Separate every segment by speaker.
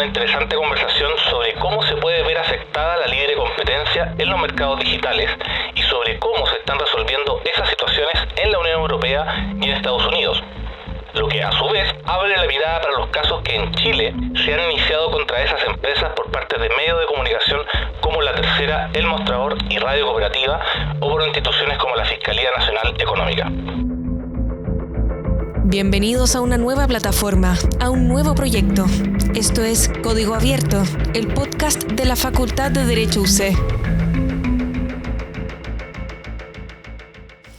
Speaker 1: una interesante conversación sobre cómo se puede ver afectada la libre competencia en los mercados digitales y sobre cómo se están resolviendo esas situaciones en la Unión Europea y en Estados Unidos. Lo que a su vez abre la mirada para los casos que en Chile se han iniciado contra esas empresas por parte de medios de comunicación como La Tercera, El Mostrador y Radio Cooperativa, o por instituciones como la Fiscalía Nacional Económica.
Speaker 2: Bienvenidos a una nueva plataforma, a un nuevo proyecto. Esto es Código Abierto, el podcast de la Facultad de Derecho UC.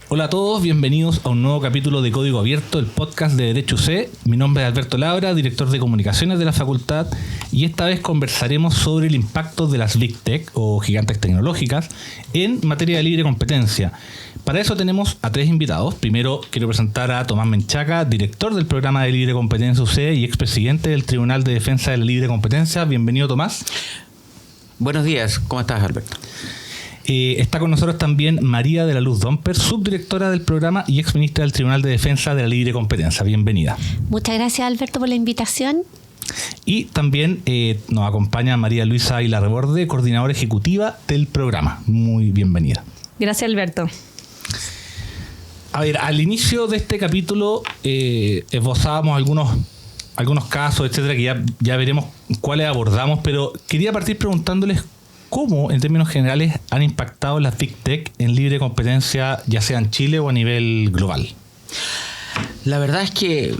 Speaker 3: Hola a todos, bienvenidos a un nuevo capítulo de Código Abierto, el podcast de Derecho UC. Mi nombre es Alberto Labra, director de comunicaciones de la facultad, y esta vez conversaremos sobre el impacto de las Big Tech o gigantes tecnológicas en materia de libre competencia. Para eso tenemos a tres invitados. Primero quiero presentar a Tomás Menchaca, director del programa de libre competencia UC y expresidente del Tribunal de Defensa de la Libre Competencia. Bienvenido, Tomás.
Speaker 4: Buenos días, ¿cómo estás, Alberto?
Speaker 3: Está con nosotros también María de la Luz Domper, subdirectora del programa y exministra del Tribunal de Defensa de la Libre Competencia. Bienvenida.
Speaker 5: Muchas gracias, Alberto, por la invitación.
Speaker 3: Y también nos acompaña María Luisa Aguilar Reborde, coordinadora ejecutiva del programa. Muy bienvenida.
Speaker 6: Gracias, Alberto.
Speaker 3: A ver, al inicio de este capítulo esbozábamos algunos casos, etcétera, que ya veremos cuáles abordamos, pero quería partir preguntándoles cómo, en términos generales, han impactado las Big Tech en libre competencia, ya sea en Chile o a nivel global.
Speaker 4: La verdad es que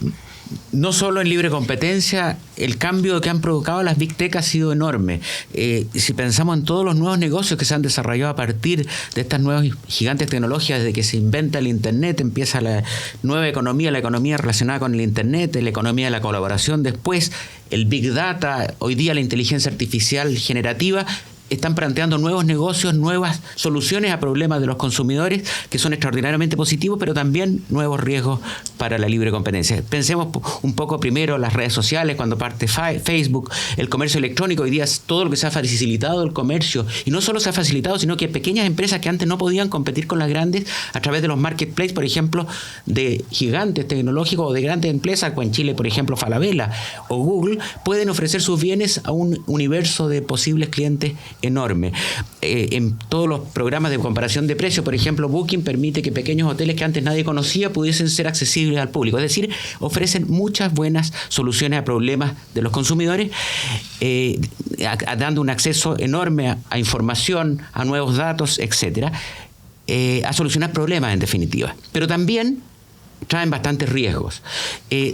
Speaker 4: no solo en libre competencia, el cambio que han provocado las Big Tech ha sido enorme. Si pensamos en todos los nuevos negocios que se han desarrollado a partir de estas nuevas gigantes tecnologías, desde que se inventa el Internet, empieza la nueva economía, la economía relacionada con el Internet, la economía de la colaboración, después el Big Data, hoy día la inteligencia artificial generativa, están planteando nuevos negocios, nuevas soluciones a problemas de los consumidores que son extraordinariamente positivos, pero también nuevos riesgos para la libre competencia. Pensemos un poco primero en las redes sociales, cuando parte Facebook, el comercio electrónico. Hoy día es todo lo que se ha facilitado el comercio, y no solo se ha facilitado, sino que pequeñas empresas que antes no podían competir con las grandes a través de los marketplaces, por ejemplo, de gigantes tecnológicos o de grandes empresas, como en Chile, por ejemplo, Falabella o Google, pueden ofrecer sus bienes a un universo de posibles clientes enorme. En todos los programas de comparación de precios, por ejemplo, Booking permite que pequeños hoteles que antes nadie conocía pudiesen ser accesibles al público. Es decir, ofrecen muchas buenas soluciones a problemas de los consumidores, dando un acceso enorme a información, a nuevos datos, etcétera, a solucionar problemas en definitiva. Pero también traen bastantes riesgos.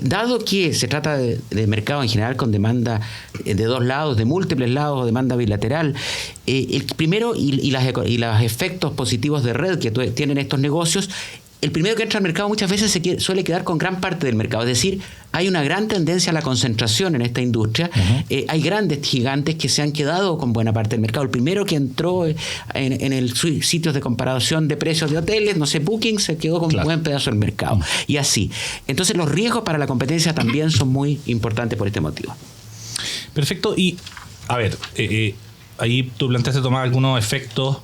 Speaker 4: Dado que se trata de mercado en general con demanda de dos lados, de múltiples lados, demanda bilateral, el primero y los efectos positivos de red que tienen estos negocios, el primero que entra al mercado muchas veces suele quedar con gran parte del mercado. Es decir, hay una gran tendencia a la concentración en esta industria. Uh-huh. Hay grandes gigantes que se han quedado con buena parte del mercado. El primero que entró en el sitios de comparación de precios de hoteles, no sé, Booking, se quedó con un buen pedazo del mercado. Uh-huh. Y así. Entonces los riesgos para la competencia también son muy importantes por este motivo.
Speaker 3: Perfecto. Y, a ver, ahí tú planteaste tomar algunos efectos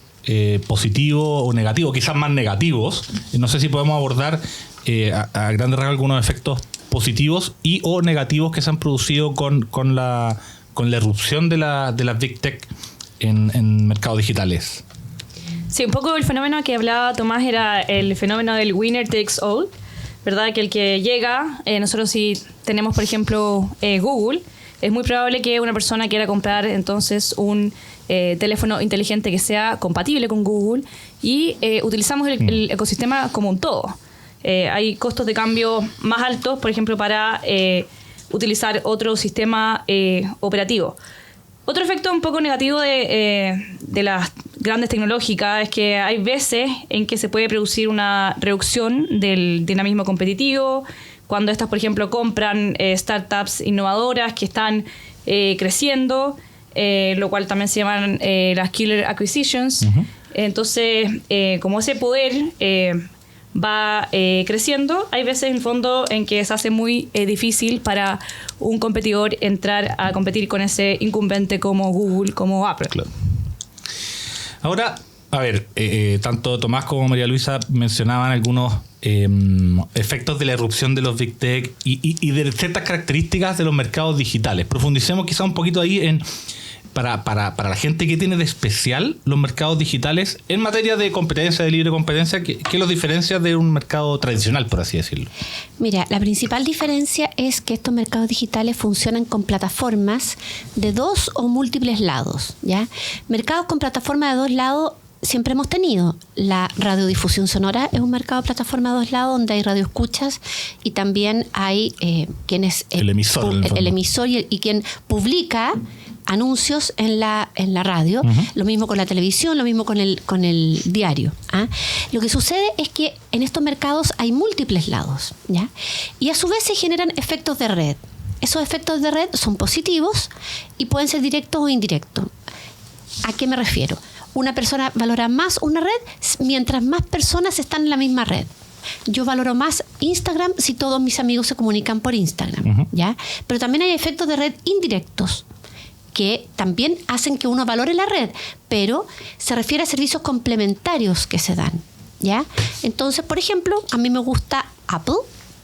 Speaker 3: positivos o negativos, quizás más negativos. No sé si podemos abordar a grandes rasgos algunos efectos positivos y o negativos que se han producido con la irrupción de las Big Tech en mercados digitales.
Speaker 6: Sí, un poco el fenómeno que hablaba Tomás era el fenómeno del winner takes all, ¿verdad? Que el que llega, nosotros si tenemos, por ejemplo, Google, es muy probable que una persona quiera comprar entonces un teléfono inteligente que sea compatible con Google y utilizamos el ecosistema como un todo. Hay costos de cambio más altos, por ejemplo, para utilizar otro sistema operativo. Otro efecto un poco negativo de las grandes tecnológicas es que hay veces en que se puede producir una reducción del dinamismo competitivo, cuando estas, por ejemplo, compran startups innovadoras que están creciendo, lo cual también se llaman las killer acquisitions. Uh-huh. Entonces, como ese poder va creciendo, hay veces en el fondo en que se hace muy difícil para un competidor entrar a competir con ese incumbente como Google, como Apple.
Speaker 3: Claro. Ahora, a ver, tanto Tomás como María Luisa mencionaban algunos efectos de la irrupción de los Big Tech y de ciertas características de los mercados digitales. Profundicemos quizá un poquito ahí para la gente que tiene de especial los mercados digitales en materia de competencia, de libre competencia, ¿qué los diferencia de un mercado tradicional, por así decirlo?
Speaker 5: Mira, la principal diferencia es que estos mercados digitales funcionan con plataformas de 2 o múltiples lados, ¿ya? Mercados con plataforma de 2 lados siempre hemos tenido. La radiodifusión sonora es un mercado de plataforma de 2 lados donde hay radioescuchas y también hay quienes
Speaker 3: el emisor
Speaker 5: y quien publica anuncios en la radio. Uh-huh. Lo mismo con la televisión, lo mismo con el diario. ¿Ah? Lo que sucede es que en estos mercados hay múltiples lados, ¿ya? Y a su vez se generan efectos de red. Esos efectos de red son positivos y pueden ser directos o indirectos. ¿A qué me refiero? Una persona valora más una red mientras más personas están en la misma red. Yo valoro más Instagram si todos mis amigos se comunican por Instagram, uh-huh. ¿Ya? Pero también hay efectos de red indirectos que también hacen que uno valore la red, pero se refiere a servicios complementarios que se dan, ¿ya? Entonces, por ejemplo, a mí me gusta Apple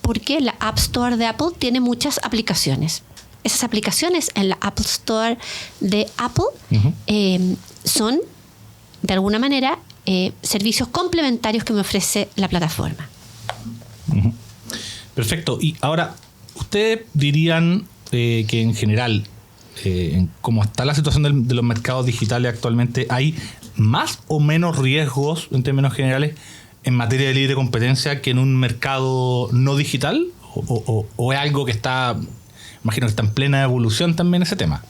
Speaker 5: porque la App Store de Apple tiene muchas aplicaciones. Esas aplicaciones en la Apple Store de Apple uh-huh. Son, de alguna manera, servicios complementarios que me ofrece la plataforma.
Speaker 3: Uh-huh. Perfecto. Y ahora, ¿ustedes dirían que en general, como está la situación de los mercados digitales actualmente, hay más o menos riesgos en términos generales en materia de libre competencia que en un mercado no digital? ¿O es algo que está, imagino que está en plena evolución también ese tema?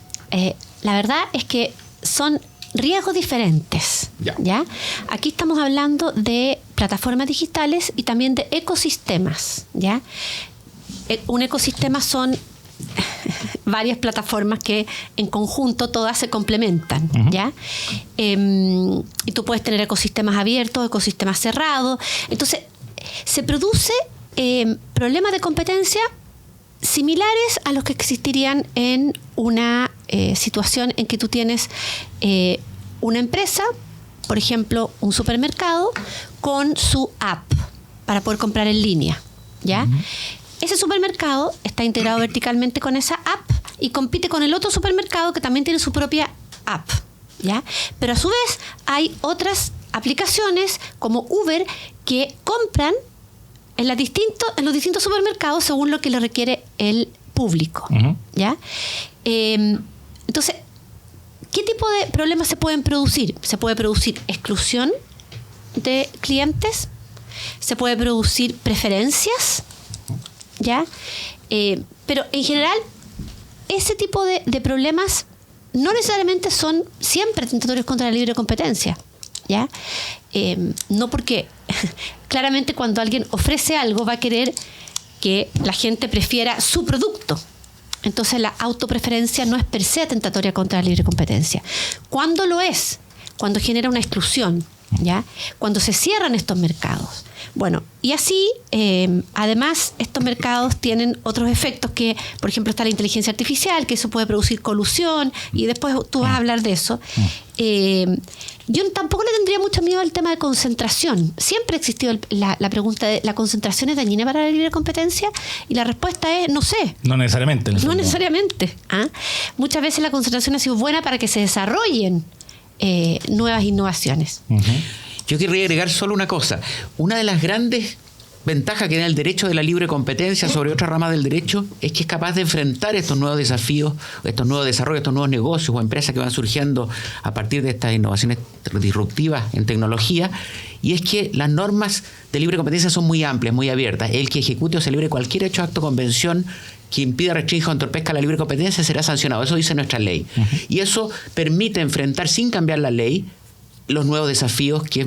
Speaker 5: La verdad es que son riesgos diferentes. ¿Ya? Aquí estamos hablando de plataformas digitales y también de ecosistemas, ¿ya? Un ecosistema son varias plataformas que en conjunto todas se complementan, uh-huh. ¿Ya? Y tú puedes tener ecosistemas abiertos, ecosistemas cerrados. Entonces, se produce problemas de competencia similares a los que existirían en una situación en que tú tienes una empresa, por ejemplo, un supermercado, con su app para poder comprar en línea, ¿ya? Uh-huh. Ese supermercado está integrado verticalmente con esa app y compite con el otro supermercado que también tiene su propia app, ¿ya? Pero a su vez hay otras aplicaciones como Uber que compran en los distintos supermercados según lo que le requiere el público, uh-huh. ¿Ya? Entonces, ¿qué tipo de problemas se pueden producir? Se puede producir exclusión de clientes, se puede producir preferencias, ¿ya? Pero en general, ese tipo de problemas no necesariamente son siempre atentatorios contra la libre competencia, ¿ya? No porque claramente cuando alguien ofrece algo va a querer que la gente prefiera su producto. Entonces la autopreferencia no es per se atentatoria contra la libre competencia. ¿Cuándo lo es? Cuando genera una exclusión, ¿ya? Cuando se cierran estos mercados. Bueno, y así, además, estos mercados tienen otros efectos que, por ejemplo, está la inteligencia artificial, que eso puede producir colusión, y después tú vas a hablar de eso. Yo tampoco le tendría mucho miedo al tema de concentración. Siempre ha existido la pregunta de ¿la concentración es dañina para la libre competencia? Y la respuesta es no sé.
Speaker 3: No necesariamente.
Speaker 5: No necesariamente. ¿Ah? Muchas veces la concentración ha sido buena para que se desarrollen nuevas innovaciones.
Speaker 3: Uh-huh.
Speaker 4: Yo querría agregar solo una cosa. Una de las grandes ventajas que tiene el derecho de la libre competencia sobre otras ramas del derecho es que es capaz de enfrentar estos nuevos desafíos, estos nuevos desarrollos, estos nuevos negocios o empresas que van surgiendo a partir de estas innovaciones disruptivas en tecnología. Y es que las normas de libre competencia son muy amplias, muy abiertas. El que ejecute o celebre cualquier hecho, acto o convención que impida, restrinja o entorpezca la libre competencia será sancionado. Eso dice nuestra ley. Uh-huh. Y eso permite enfrentar sin cambiar la ley los nuevos desafíos que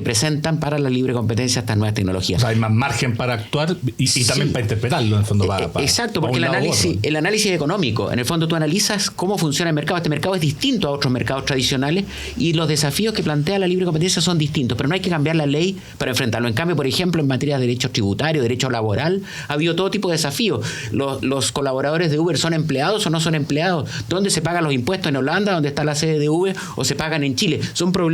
Speaker 4: presentan para la libre competencia estas nuevas tecnologías.
Speaker 3: O sea, hay más margen para actuar y sí, también para interpretarlo, en el fondo.
Speaker 4: Exacto, porque el análisis económico, en el fondo tú analizas cómo funciona el mercado. Este mercado es distinto a otros mercados tradicionales y los desafíos que plantea la libre competencia son distintos, pero no hay que cambiar la ley para enfrentarlo. En cambio, por ejemplo, en materia de derecho tributario, derecho laboral, ha habido todo tipo de desafíos. Los colaboradores de Uber son empleados o no son empleados. ¿Dónde se pagan los impuestos? ¿En Holanda, donde está la sede de Uber, o se pagan en Chile? Son problemas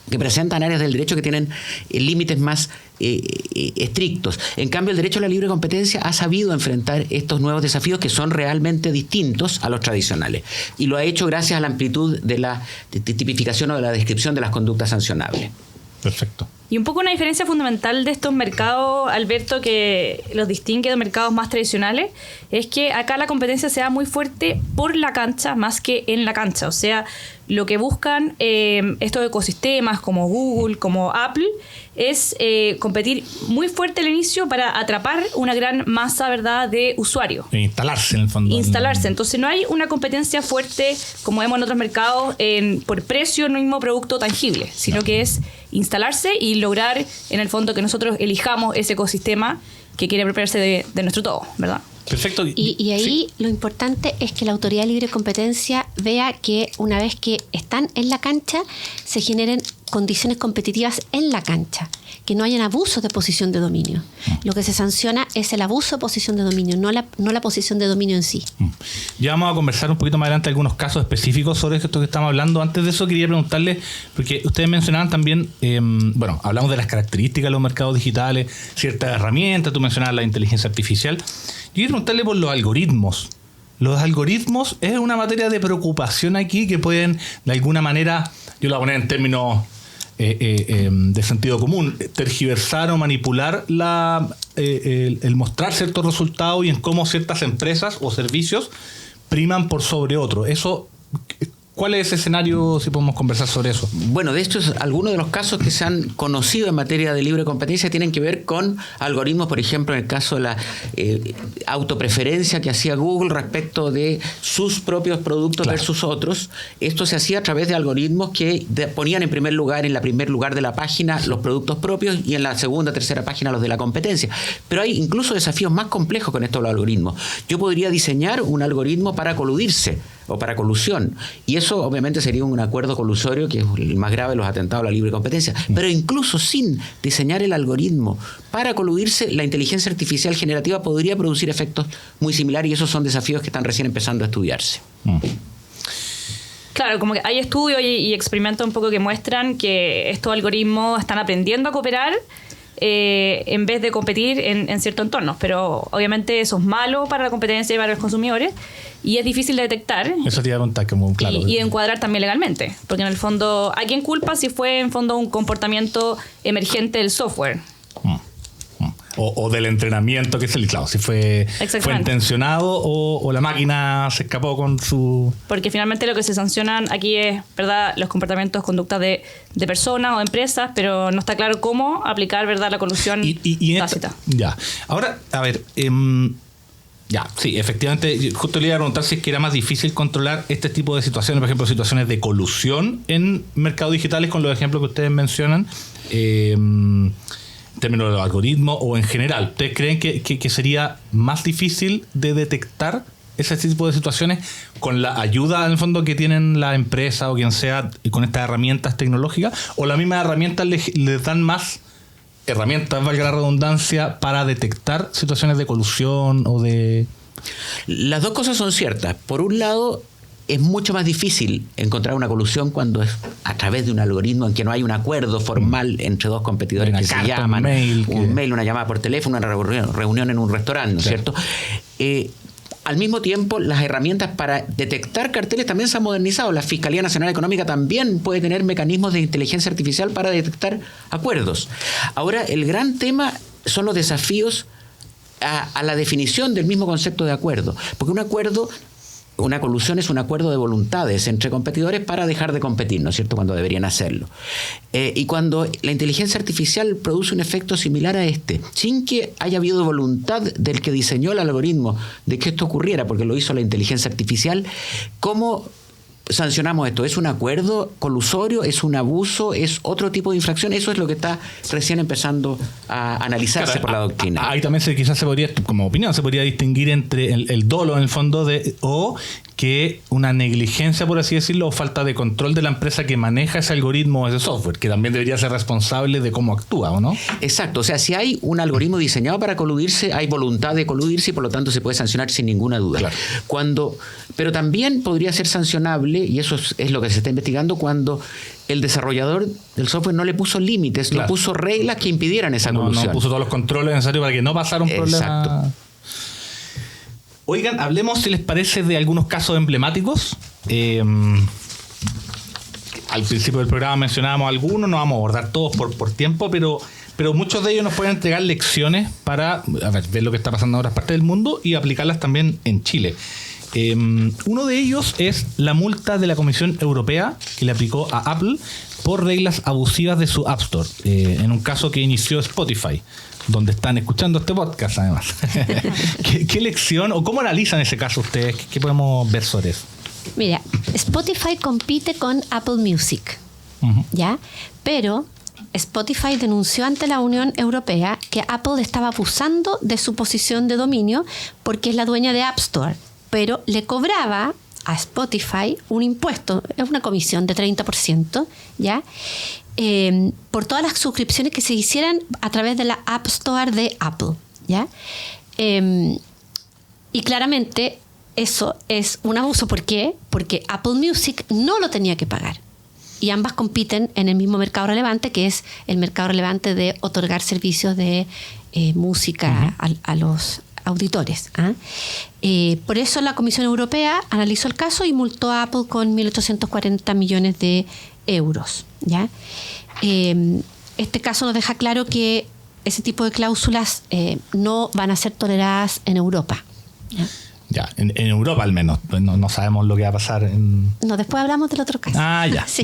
Speaker 4: que presentan áreas del derecho que tienen límites más estrictos. En cambio, el derecho a la libre competencia ha sabido enfrentar estos nuevos desafíos que son realmente distintos a los tradicionales. Y lo ha hecho gracias a la amplitud de la tipificación o de la descripción de las conductas sancionables.
Speaker 3: Perfecto.
Speaker 6: Y un poco una diferencia fundamental de estos mercados, Alberto, que los distingue de mercados más tradicionales, es que acá la competencia se da muy fuerte por la cancha más que en la cancha. O sea, lo que buscan estos ecosistemas como Google, como Apple, es competir muy fuerte al inicio para atrapar una gran masa, ¿verdad?, de usuarios.
Speaker 3: E instalarse en el fondo.
Speaker 6: Instalarse. Entonces no hay una competencia fuerte como vemos en otros mercados por precio en un mismo producto tangible, sino que es instalarse y lograr en el fondo que nosotros elijamos ese ecosistema que quiere apropiarse de nuestro todo, ¿verdad?
Speaker 3: Perfecto.
Speaker 5: Y ahí lo importante es que la Autoridad de Libre Competencia vea que una vez que están en la cancha, se generen condiciones competitivas en la cancha, que no hayan abusos de posición de dominio. Lo que se sanciona es el abuso de posición de dominio, no la posición de dominio en sí.
Speaker 3: Ya vamos a conversar un poquito más adelante algunos casos específicos sobre esto que estamos hablando. Antes de eso quería preguntarle, porque ustedes mencionaban también, hablamos de las características de los mercados digitales, ciertas herramientas, tú mencionabas la inteligencia artificial. Yo quería preguntarle por los algoritmos. Los algoritmos es una materia de preocupación aquí que pueden, de alguna manera, yo lo voy a poner en términos de sentido común, tergiversar o manipular el mostrar ciertos resultados y en cómo ciertas empresas o servicios priman por sobre otros. Eso, ¿cuál es ese escenario, si podemos conversar sobre eso?
Speaker 4: Bueno, de hecho, algunos de los casos que se han conocido en materia de libre competencia tienen que ver con algoritmos, por ejemplo, en el caso de la autopreferencia que hacía Google respecto de sus propios productos versus otros. Esto se hacía a través de algoritmos que ponían en primer lugar de la página los productos propios y en la segunda, tercera página los de la competencia. Pero hay incluso desafíos más complejos con estos algoritmos. Yo podría diseñar un algoritmo para coludirse o para colusión. Y eso obviamente sería un acuerdo colusorio que es el más grave de los atentados a la libre competencia. Pero incluso sin diseñar el algoritmo para coludirse, la inteligencia artificial generativa podría producir efectos muy similares y esos son desafíos que están recién empezando a estudiarse.
Speaker 6: Claro, como que hay estudios y experimentos un poco que muestran que estos algoritmos están aprendiendo a cooperar en vez de competir en ciertos entornos. Pero obviamente eso es malo para la competencia y para los consumidores y es difícil de detectar.
Speaker 3: Eso te iba a contar, como claro.
Speaker 6: Y encuadrar también legalmente. Porque en el fondo, ¿a quién culpa si fue en fondo un comportamiento emergente del software?
Speaker 3: O del entrenamiento que se le, claro, si fue intencionado o la máquina se escapó con su...
Speaker 6: Porque finalmente lo que se sancionan aquí es, ¿verdad?, los comportamientos, conductas de personas o empresas, pero no está claro cómo aplicar, ¿verdad?, la colusión tácita.
Speaker 3: Ya. Ahora, a ver, sí, efectivamente, justo le iba a preguntar si es que era más difícil controlar este tipo de situaciones, por ejemplo, situaciones de colusión en mercados digitales con los ejemplos que ustedes mencionan. En términos de los algoritmos o en general, ¿ustedes creen que sería más difícil de detectar ese tipo de situaciones con la ayuda, en el fondo, que tienen la empresa o quien sea con estas herramientas tecnológicas? ¿O las mismas herramientas les dan más herramientas, valga la redundancia, para detectar situaciones de colusión o de...?
Speaker 4: Las dos cosas son ciertas. Por un lado, es mucho más difícil encontrar una colusión cuando es a través de un algoritmo en que no hay un acuerdo formal entre dos competidores que se llaman, un mail, una llamada por teléfono, una reunión en un restaurante, ¿no es cierto? Al mismo tiempo, las herramientas para detectar carteles también se han modernizado. La Fiscalía Nacional Económica también puede tener mecanismos de inteligencia artificial para detectar acuerdos. Ahora, el gran tema son los desafíos a la definición del mismo concepto de acuerdo. Porque un acuerdo... Una colusión es un acuerdo de voluntades entre competidores para dejar de competir, ¿no es cierto?, cuando deberían hacerlo. Y cuando la inteligencia artificial produce un efecto similar a este, sin que haya habido voluntad del que diseñó el algoritmo de que esto ocurriera, porque lo hizo la inteligencia artificial, ¿cómo sancionamos esto? ¿Es un acuerdo colusorio? ¿Es un abuso? ¿Es otro tipo de infracción? Eso es lo que está recién empezando a analizarse por la doctrina.
Speaker 3: Ahí también quizás se podría, como opinión, se podría distinguir entre el dolo en el fondo o que una negligencia, por así decirlo, o falta de control de la empresa que maneja ese algoritmo o ese software, que también debería ser responsable de cómo actúa, ¿o no?
Speaker 4: Exacto. O sea, si hay un algoritmo diseñado para coludirse, hay voluntad de coludirse y por lo tanto se puede sancionar sin ninguna duda. Claro. Pero también podría ser sancionable, y eso es lo que se está investigando, cuando el desarrollador del software no le puso límites, no puso reglas que impidieran esa colusión.
Speaker 3: No puso todos los controles necesarios para que no pasara un problema.
Speaker 4: Exacto.
Speaker 3: Oigan, hablemos, si les parece, de algunos casos emblemáticos. Al principio del programa mencionábamos algunos, no vamos a abordar todos por tiempo, pero muchos de ellos nos pueden entregar lecciones para ver lo que está pasando en otras partes del mundo y aplicarlas también en Chile. Uno de ellos es la multa de la Comisión Europea que le aplicó a Apple por reglas abusivas de su App Store, en un caso que inició Spotify, donde están escuchando este podcast además. ¿Qué lección o cómo analizan ese caso ustedes? ¿Qué podemos ver sobre eso?
Speaker 5: Mira, Spotify compite con Apple Music, ¿ya? Pero Spotify denunció ante la Unión Europea que Apple estaba abusando de su posición de dominio porque es la dueña de App Store, pero le cobraba a Spotify un impuesto, es una comisión de 30%, ¿ya? Por todas las suscripciones que se hicieran a través de la App Store de Apple, ¿ya? Y claramente eso es un abuso. ¿Por qué? Porque Apple Music no lo tenía que pagar. Y ambas compiten en el mismo mercado relevante, que es el mercado relevante de otorgar servicios de música a los auditores. Por eso la Comisión Europea analizó el caso y multó a Apple con 1.840 millones de euros. ¿Ya? Este caso nos deja claro que ese tipo de cláusulas no van a ser toleradas en Europa. ¿Ya?
Speaker 3: Ya, en Europa al menos. No sabemos lo que va a pasar en...
Speaker 5: No, después hablamos del otro caso.
Speaker 3: Sí.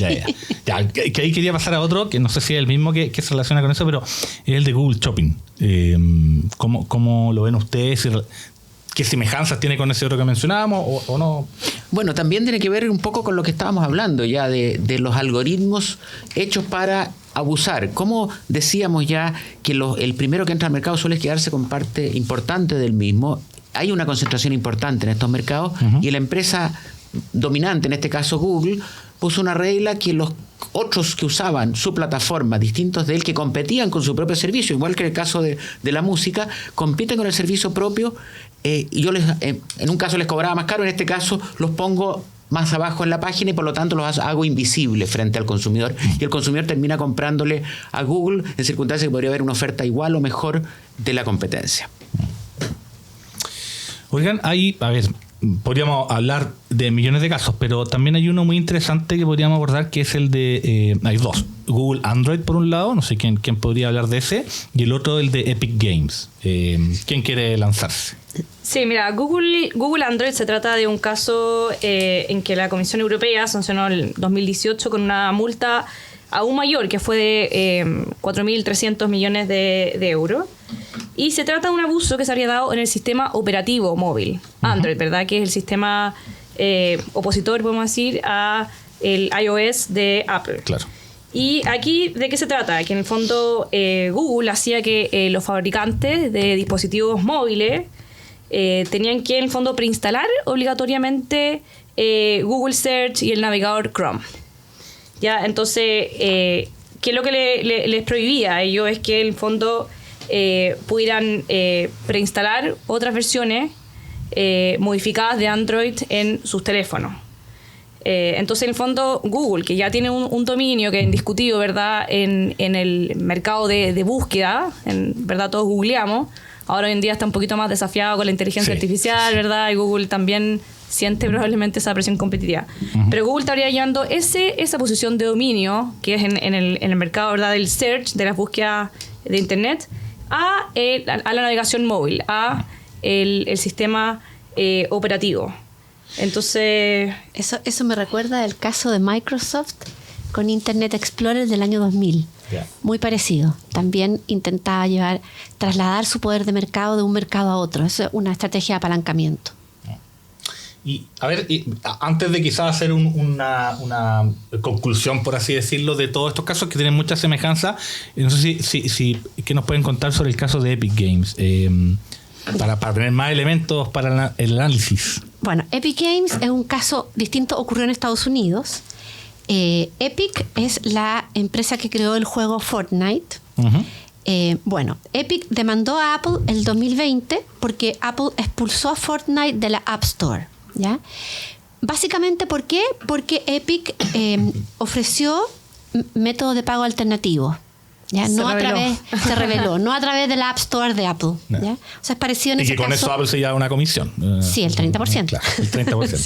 Speaker 3: Ya, que ahí quería pasar a otro, que no sé si es el mismo que se relaciona con eso, pero es el de Google Shopping. ¿Cómo lo ven ustedes? ¿Qué semejanzas tiene con ese otro que mencionábamos o no?
Speaker 4: Bueno, también tiene que ver un poco con lo que estábamos hablando ya de los algoritmos hechos para abusar. Como decíamos ya que el primero que entra al mercado suele quedarse con parte importante del mismo. Hay una concentración importante en estos mercados y la empresa dominante, en este caso Google, puso una regla que los otros que usaban su plataforma, distintos de él, que competían con su propio servicio, igual que en el caso de la música, compiten con el servicio propio. Yo en un caso les cobraba más caro, en este caso los pongo más abajo en la página y por lo tanto los hago invisibles frente al consumidor. Y el consumidor termina comprándole a Google en circunstancias que podría haber una oferta igual o mejor de la competencia.
Speaker 3: Oigan, podríamos hablar de millones de casos, pero también hay uno muy interesante que podríamos abordar, que es el de... hay dos. Google Android, por un lado, no sé quién podría hablar de ese, y el otro, el de Epic Games. ¿Quién quiere lanzarse?
Speaker 6: Sí, mira, Google Android se trata de un caso en que la Comisión Europea sancionó el 2018 con una multa aún mayor, que fue de 4.300 millones de euros. Y se trata de un abuso que se habría dado en el sistema operativo móvil, Android, ¿verdad? Que es el sistema opositor, podemos decir, a el iOS de Apple.
Speaker 3: Claro.
Speaker 6: Y aquí, ¿de qué se trata? Que en el fondo Google hacía que los fabricantes de dispositivos móviles tenían que, en el fondo, preinstalar obligatoriamente Google Search y el navegador Chrome. ¿Ya? Entonces, ¿qué es lo que les prohibía a ellos? Es que, en el fondo, pudieran preinstalar otras versiones modificadas de Android en sus teléfonos. Entonces, en el fondo, Google, que ya tiene un dominio que es indiscutido, ¿verdad?, en el mercado de búsqueda, ¿verdad?, todos googleamos. Ahora hoy en día está un poquito más desafiado con la inteligencia artificial, ¿verdad?, y Google también siente probablemente esa presión competitiva. Pero Google estaría llevando esa posición de dominio, que es en el mercado, ¿verdad?, del search, de las búsquedas de Internet, a la navegación móvil, a el sistema operativo. Entonces...
Speaker 5: Eso me recuerda el caso de Microsoft con Internet Explorer del año 2000. Yeah. Muy parecido. También intentaba trasladar su poder de mercado de un mercado a otro. Eso es una estrategia de apalancamiento.
Speaker 3: Y a ver, antes de quizás hacer una conclusión, por así decirlo, de todos estos casos que tienen mucha semejanza, no sé si ¿qué nos pueden contar sobre el caso de Epic Games? Para tener más elementos para el análisis.
Speaker 5: Bueno, Epic Games es un caso distinto, ocurrió en Estados Unidos. Epic es la empresa que creó el juego Fortnite. Epic demandó a Apple el 2020 porque Apple expulsó a Fortnite de la App Store. ¿ya? Básicamente, ¿por qué? Porque Epic ofreció método de pago alternativo. ¿Ya? Se reveló, no a través del App Store de Apple.
Speaker 3: No.
Speaker 5: ¿Ya? O sea, es parecido en
Speaker 3: Y
Speaker 5: ese
Speaker 3: que con
Speaker 5: caso.
Speaker 3: eso Apple se lleva una comisión.
Speaker 5: Sí, el 30%.
Speaker 3: Claro, el 30%.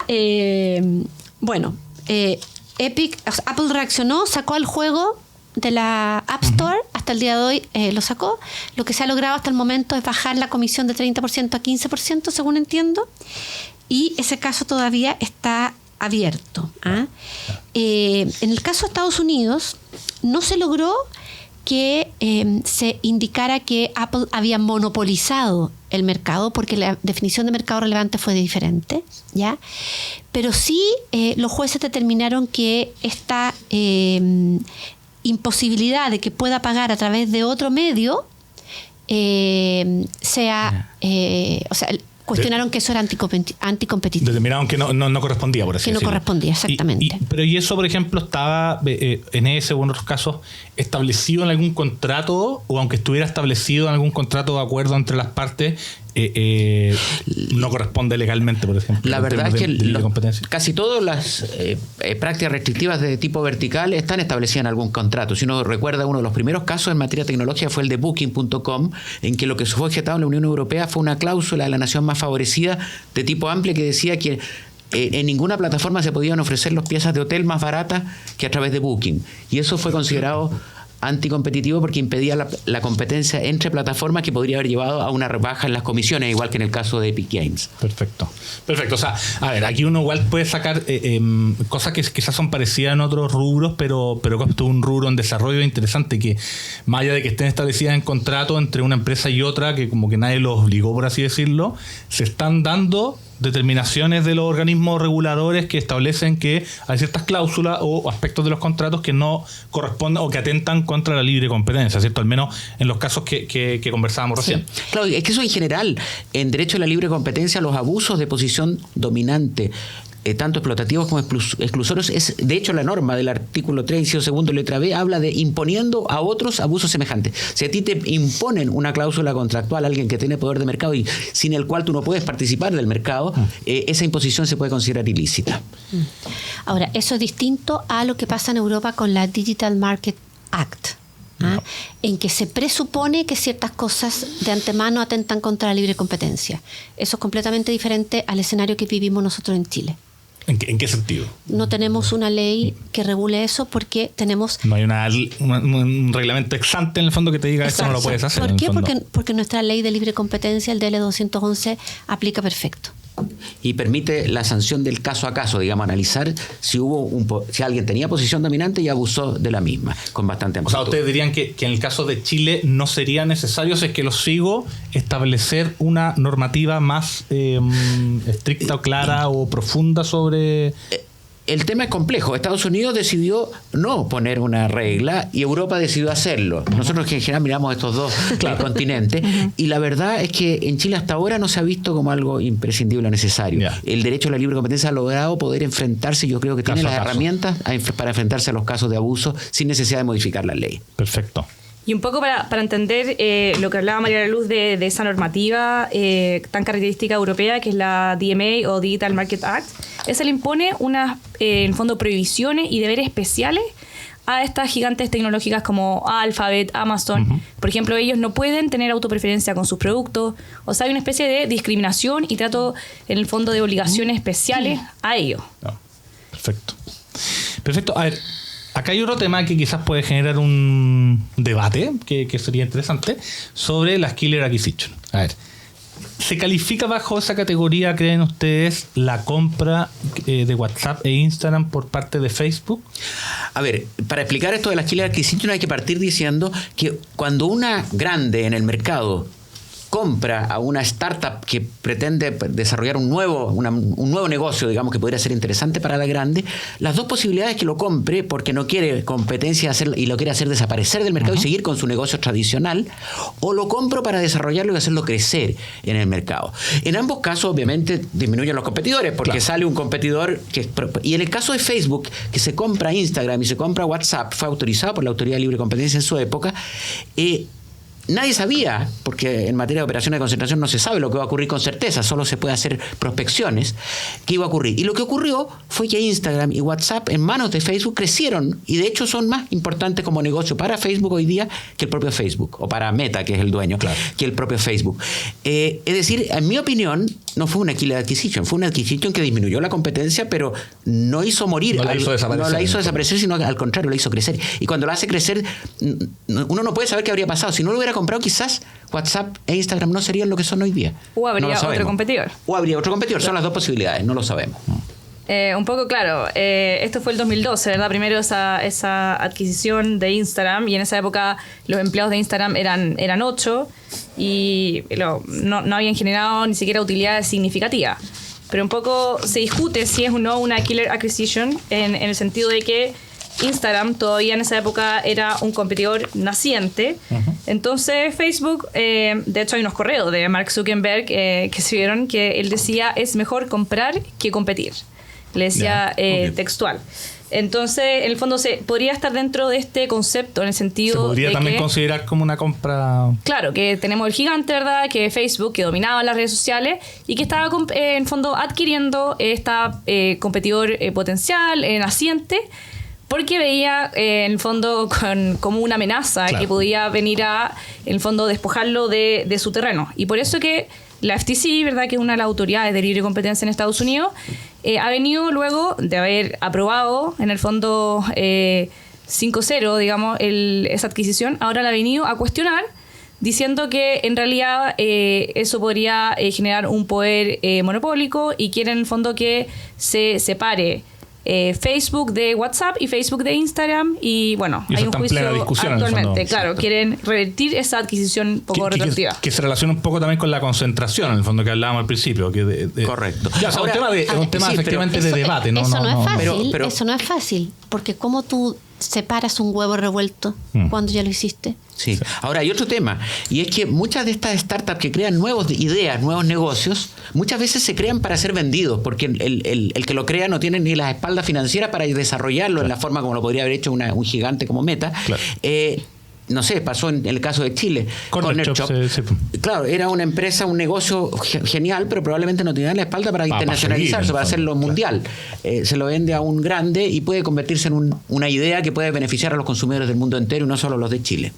Speaker 5: Sí. Bueno, Epic, o sea, Apple reaccionó, sacó el juego de la App Store, hasta el día de hoy lo sacó. Lo que se ha logrado hasta el momento es bajar la comisión de 30% a 15%, según entiendo, y ese caso todavía está abierto. ¿Ah? En el caso de Estados Unidos, no se logró que se indicara que Apple había monopolizado el mercado, porque la definición de mercado relevante fue diferente, ¿ya? Pero sí los jueces determinaron que esta imposibilidad de que pueda pagar a través de otro medio cuestionaron que eso era anticompetitivo.
Speaker 3: Determinaron que no correspondía, por así decirlo.
Speaker 5: Que no correspondía, exactamente.
Speaker 3: Pero eso, por ejemplo, estaba en ese o en otros casos establecido en algún contrato, o aunque estuviera establecido en algún contrato de acuerdo entre las partes, no corresponde legalmente, por ejemplo.
Speaker 4: La verdad es que
Speaker 3: casi
Speaker 4: todas las prácticas restrictivas de tipo vertical están establecidas en algún contrato. Si uno recuerda, uno de los primeros casos en materia tecnológica fue el de Booking.com, en que lo que fue objetado en la Unión Europea fue una cláusula de la nación más favorecida de tipo amplio que decía que en ninguna plataforma se podían ofrecer las piezas de hotel más baratas que a través de Booking. Y eso fue considerado anticompetitivo porque impedía la competencia entre plataformas, que podría haber llevado a una rebaja en las comisiones, igual que en el caso de Epic Games.
Speaker 3: Perfecto. O sea, a ver, aquí uno igual puede sacar cosas que quizás son parecidas en otros rubros, pero esto es un rubro en desarrollo interesante, que más allá de que estén establecidas en contrato entre una empresa y otra, que como que nadie los obligó, por así decirlo, se están dando determinaciones de los organismos reguladores que establecen que hay ciertas cláusulas o aspectos de los contratos que no corresponden o que atentan contra la libre competencia, ¿cierto? Al menos en los casos que conversábamos recién.
Speaker 4: Claro, es que eso en general, en derecho a la libre competencia, los abusos de posición dominante, tanto explotativos como exclusorios, es de hecho la norma del artículo 3, inciso segundo, letra B, habla de imponiendo a otros abusos semejantes. Si a ti te imponen una cláusula contractual, alguien que tiene poder de mercado y sin el cual tú no puedes participar del mercado, esa imposición se puede considerar ilícita.
Speaker 5: Ahora, eso es distinto a lo que pasa en Europa con la Digital Market Act, en que se presupone que ciertas cosas de antemano atentan contra la libre competencia. Eso es completamente diferente al escenario que vivimos nosotros en Chile.
Speaker 3: ¿En qué sentido?
Speaker 5: No tenemos una ley que regule eso porque tenemos...
Speaker 3: No hay un reglamento ex ante en el fondo que te diga esto no lo puedes hacer.
Speaker 5: ¿Por qué? Porque nuestra ley de libre competencia, el DL 211, aplica perfecto.
Speaker 4: Y permite la sanción del caso a caso, digamos, analizar si alguien tenía posición dominante y abusó de la misma, con bastante amplitud.
Speaker 3: O sea, ustedes dirían que en el caso de Chile no sería necesario, si es que lo sigo, establecer una normativa más estricta o clara o profunda sobre...
Speaker 4: El tema es complejo. Estados Unidos decidió no poner una regla y Europa decidió hacerlo. Nosotros que en general miramos estos dos continentes, y la verdad es que en Chile hasta ahora no se ha visto como algo imprescindible o necesario. El derecho a la libre competencia ha logrado poder enfrentarse, yo creo que tiene las herramientas para enfrentarse a los casos de abuso sin necesidad de modificar la ley.
Speaker 3: Perfecto.
Speaker 6: Y un poco para entender lo que hablaba María de la Luz de esa normativa tan característica europea, que es la DMA o Digital Market Act, esa le impone unas, en el fondo, prohibiciones y deberes especiales a estas gigantes tecnológicas como Alphabet, Amazon. Por ejemplo, ellos no pueden tener autopreferencia con sus productos. O sea, hay una especie de discriminación y trato, en el fondo, de obligaciones especiales a ellos.
Speaker 3: Perfecto. A ver, acá hay otro tema que quizás puede generar un debate, que sería interesante, sobre las Killer Acquisition. A ver, ¿se califica bajo esa categoría, creen ustedes, la compra de WhatsApp e Instagram por parte de Facebook?
Speaker 4: A ver, para explicar esto de las Killer Acquisition hay que partir diciendo que cuando una grande en el mercado compra a una startup que pretende desarrollar un nuevo negocio, digamos, que podría ser interesante para la grande, las dos posibilidades es que lo compre porque no quiere competencia y lo quiere hacer desaparecer del mercado y seguir con su negocio tradicional, o lo compro para desarrollarlo y hacerlo crecer en el mercado. En ambos casos, obviamente, disminuyen los competidores porque sale un competidor y en el caso de Facebook, que se compra Instagram y se compra WhatsApp, fue autorizado por la Autoridad de Libre Competencia en su época, nadie sabía, porque en materia de operaciones de concentración no se sabe lo que va a ocurrir con certeza, solo se puede hacer prospecciones, qué iba a ocurrir. Y lo que ocurrió fue que Instagram y WhatsApp en manos de Facebook crecieron y de hecho son más importantes como negocio para Facebook hoy día que el propio Facebook, o para Meta, que es el dueño, que el propio Facebook. Es decir, en mi opinión, no fue una killer acquisition, fue una adquisición que disminuyó la competencia, pero no hizo morir,
Speaker 3: no la hizo
Speaker 4: desaparecer, sino al contrario, la hizo crecer. Y cuando la hace crecer, uno no puede saber qué habría pasado. Si no lo hubiera comprado, quizás WhatsApp e Instagram no serían lo que son hoy día.
Speaker 6: O habría otro competidor.
Speaker 4: Son las dos posibilidades, no lo sabemos.
Speaker 6: Un poco claro, esto fue el 2012, ¿verdad? Primero esa adquisición de Instagram, y en esa época los empleados de Instagram eran 8 y no habían generado ni siquiera utilidades significativas. Pero un poco se discute si es o no una killer acquisition en el sentido de que Instagram todavía en esa época era un competidor naciente. Uh-huh. Entonces Facebook, de hecho hay unos correos de Mark Zuckerberg que se vieron que él decía es mejor comprar que competir. Le decía textual. Entonces, en el fondo, se podría estar dentro de este concepto en el sentido.
Speaker 3: Se podría
Speaker 6: de
Speaker 3: también considerar como una compra.
Speaker 6: Claro, que tenemos el gigante, ¿verdad? Que es Facebook, que dominaba las redes sociales y que estaba, en el fondo, adquiriendo esta competidor potencial, naciente, porque veía, en el fondo, como una amenaza que podía venir a, en el fondo, despojarlo de su terreno. Y por eso que la FTC, ¿verdad?, que es una de las autoridades de libre competencia en Estados Unidos, ha venido luego de haber aprobado, en el fondo 5-0, digamos, esa adquisición, ahora la ha venido a cuestionar, diciendo que en realidad eso podría generar un poder monopólico y quiere en el fondo que se separe Facebook de WhatsApp y Facebook de Instagram, y bueno,
Speaker 3: y
Speaker 6: hay un juicio actualmente, claro, quieren revertir esa adquisición un poco retroactiva.
Speaker 3: Que se relaciona un poco también con la concentración, en el fondo, que hablábamos al principio.
Speaker 4: Correcto.
Speaker 3: Ya, o sea, ahora, es un tema efectivamente de debate.
Speaker 5: Eso no es fácil, eso no es fácil, porque ¿cómo tú separas un huevo revuelto cuando ya lo hiciste?
Speaker 4: Sí. Ahora hay otro tema, y es que muchas de estas startups que crean nuevas ideas, nuevos negocios, muchas veces se crean para ser vendidos, porque el que lo crea no tiene ni las espaldas financieras para desarrollarlo en la forma como lo podría haber hecho un gigante como Meta. Claro. No sé, pasó en el caso de Chile.
Speaker 3: Corner Shop. Sí.
Speaker 4: Claro, era una empresa, un negocio genial, pero probablemente no tenía la espalda para internacionalizarse, para hacerlo mundial. Se lo vende a un grande y puede convertirse en una idea que puede beneficiar a los consumidores del mundo entero y no solo a los de Chile.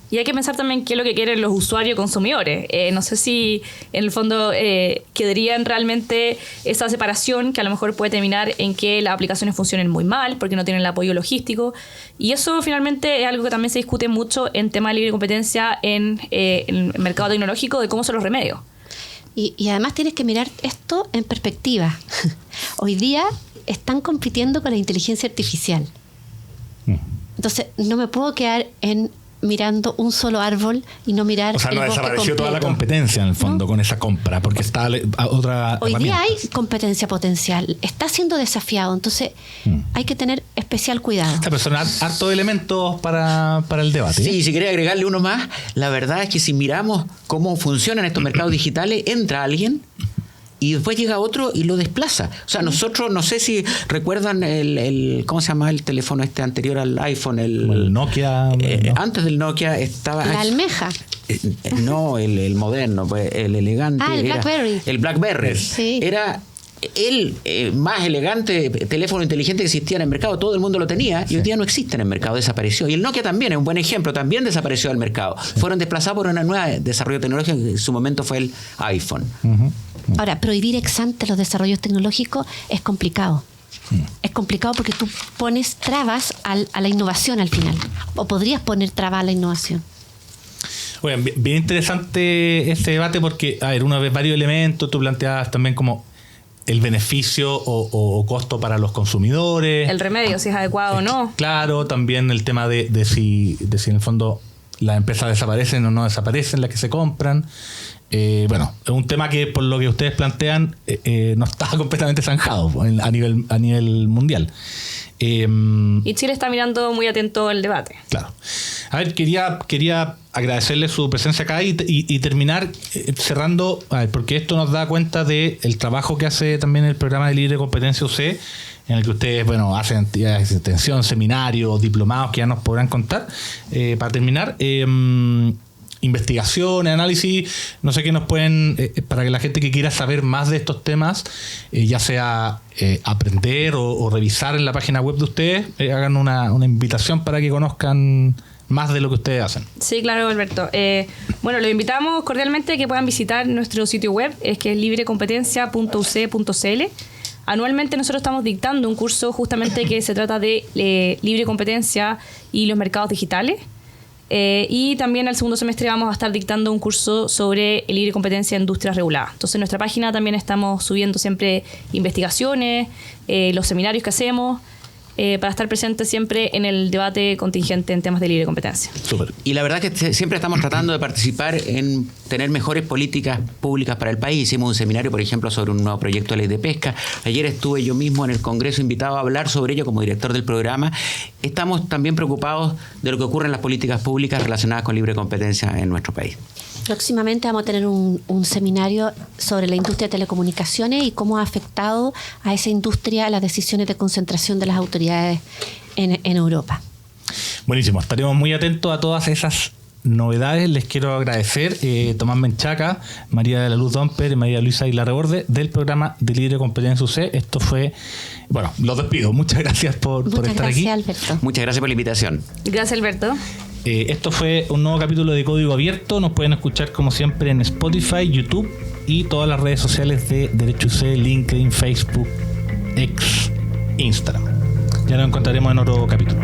Speaker 6: Y hay que pensar también qué es lo que quieren los usuarios consumidores. No sé si en el fondo quedarían realmente esa separación, que a lo mejor puede terminar en que las aplicaciones funcionen muy mal porque no tienen el apoyo logístico. Y eso finalmente es algo que también se discute mucho en tema de libre competencia en el mercado tecnológico, de cómo son los remedios.
Speaker 5: Y además tienes que mirar esto en perspectiva. Hoy día están compitiendo con la inteligencia artificial. Entonces no me puedo quedar mirando un solo árbol y no mirar el bosque completo. O sea, no desapareció
Speaker 3: toda la competencia en el fondo con esa compra, porque está otra
Speaker 5: Hoy día hay competencia potencial, está siendo desafiado, entonces hay que tener especial cuidado.
Speaker 3: O sea, pero son hartos elementos para el debate.
Speaker 4: Sí, si quería agregarle uno más, la verdad es que si miramos cómo funcionan estos mercados digitales, entra alguien y después llega otro y lo desplaza. O sea, nosotros, no sé si recuerdan ¿cómo se llama el teléfono anterior al iPhone?
Speaker 3: El Nokia.
Speaker 4: No. Antes del Nokia estaba...
Speaker 5: La almeja.
Speaker 4: No, el moderno, pues, el elegante.
Speaker 5: El BlackBerry.
Speaker 4: El BlackBerry.
Speaker 5: Sí.
Speaker 4: Era el más elegante teléfono inteligente que existía en el mercado. Todo el mundo lo tenía y hoy día no existe en el mercado, desapareció. Y el Nokia también es un buen ejemplo, también desapareció del mercado. Fueron desplazados por una nueva desarrollo tecnológico que en su momento fue el iPhone.
Speaker 5: Ahora, prohibir ex ante los desarrollos tecnológicos es complicado. Es complicado porque tú pones trabas a la innovación al final. O podrías poner trabas a la innovación.
Speaker 3: Oigan, bien interesante este debate porque, a ver, uno ve varios elementos. Tú planteabas también como el beneficio o costo para los consumidores.
Speaker 6: El remedio, si es adecuado o no.
Speaker 3: Claro, también el tema de si en el fondo las empresas desaparecen o no desaparecen, las que se compran. Bueno, es un tema que por lo que ustedes plantean no está completamente zanjado a nivel mundial.
Speaker 6: Y Chile está mirando muy atento el debate.
Speaker 3: Claro. A ver, quería agradecerle su presencia acá y terminar cerrando, porque esto nos da cuenta del trabajo que hace también el programa de libre competencia UC, en el que ustedes, bueno, hacen actividades de extensión, seminarios, diplomados que ya nos podrán contar. Para terminar, investigaciones, análisis, no sé qué nos pueden, para que la gente que quiera saber más de estos temas, ya sea aprender o revisar en la página web de ustedes, hagan una invitación para que conozcan más de lo que ustedes hacen.
Speaker 6: Sí, claro, Alberto. Bueno, los invitamos cordialmente a que puedan visitar nuestro sitio web, que es librecompetencia.uc.cl. Anualmente nosotros estamos dictando un curso justamente que se trata de libre competencia y los mercados digitales. Y también al segundo semestre vamos a estar dictando un curso sobre libre competencia en industrias reguladas. Entonces en nuestra página también estamos subiendo siempre investigaciones, los seminarios que hacemos, para estar presentes siempre en el debate contingente en temas de libre competencia.
Speaker 3: Súper.
Speaker 4: Y la verdad que siempre estamos tratando de participar en tener mejores políticas públicas para el país. Hicimos un seminario, por ejemplo, sobre un nuevo proyecto de ley de pesca. Ayer estuve yo mismo en el Congreso invitado a hablar sobre ello como director del programa. Estamos también preocupados de lo que ocurre en las políticas públicas relacionadas con libre competencia en nuestro país.
Speaker 5: Próximamente vamos a tener un seminario sobre la industria de telecomunicaciones y cómo ha afectado a esa industria las decisiones de concentración de las autoridades en Europa.
Speaker 3: Buenísimo, estaremos muy atentos a todas esas novedades. Les quiero agradecer Tomás Menchaca, María de la Luz Domper y María Luisa Aguilar Reborde del programa de Libre Competencia UC. Esto fue, bueno, los despido. Muchas gracias por estar aquí.
Speaker 5: Muchas gracias, Alberto.
Speaker 4: Muchas gracias por la invitación.
Speaker 6: Gracias, Alberto.
Speaker 3: Esto fue un nuevo capítulo de Código Abierto. Nos pueden escuchar como siempre en Spotify, YouTube y todas las redes sociales de Derecho UC, LinkedIn, Facebook, X, Instagram. Ya nos encontraremos en otro capítulo.